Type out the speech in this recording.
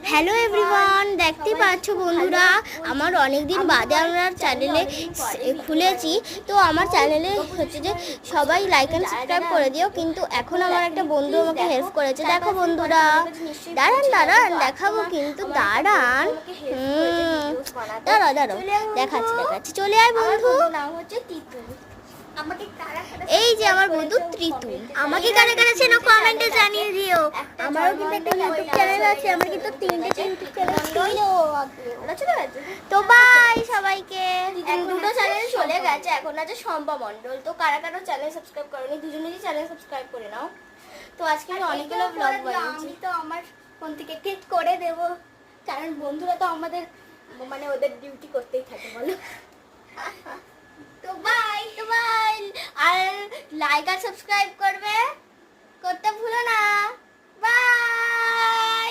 Hello everyone, দেখতে পাচ্ছ বন্ধুরা, আমার অনেক দিন বাদে আমার চ্যানেলে খুলেছি। তো আমার চ্যানেলে হচ্ছে যে সবাই লাইক অ্যান্ড সাবস্ক্রাইব করে দিও। কিন্তু এখন আমার একটা বন্ধু আমাকে হেল্প করেছে, দেখো বন্ধুরা। দাঁড়ান দাঁড়ান দেখাবো, কিন্তু দাঁড়ান। দাঁড়াও দাঁড়াও, দেখাচ্ছি। চলে আয় বন্ধু। নাম হচ্ছে তিতুল। এই যে আমার বন্ধু ত্রিতুল। আমাকে কারা কারা চেনো কমেন্টে জানিয়ে দিও। আমারও কিন্তু একটা ইউটিউব চ্যানেল আছে, আমার কিন্তু 3টে ইউটিউব চ্যানেল ছিল। তো বাই সবাইকে। দুটো চ্যানেল চলে গেছে, এখন আছে শম্পা মণ্ডল। তো কারা কারা চ্যানেল সাবস্ক্রাইব করোনি, দুজনেরই চ্যানেল সাবস্ক্রাইব করে নাও। তো আজকে আমি অনেকগুলো ব্লগ বানিয়েছি। আমি তো আমার ফোন থেকে ঠিক করে দেব, কারণ বন্ধুরা তো আমাদের মানে ওদের ডিউটি করতেই থাকে, বলো। তো বাই আর লাইক আর সাবস্ক্রাইব করতে ভুলো না। বাই।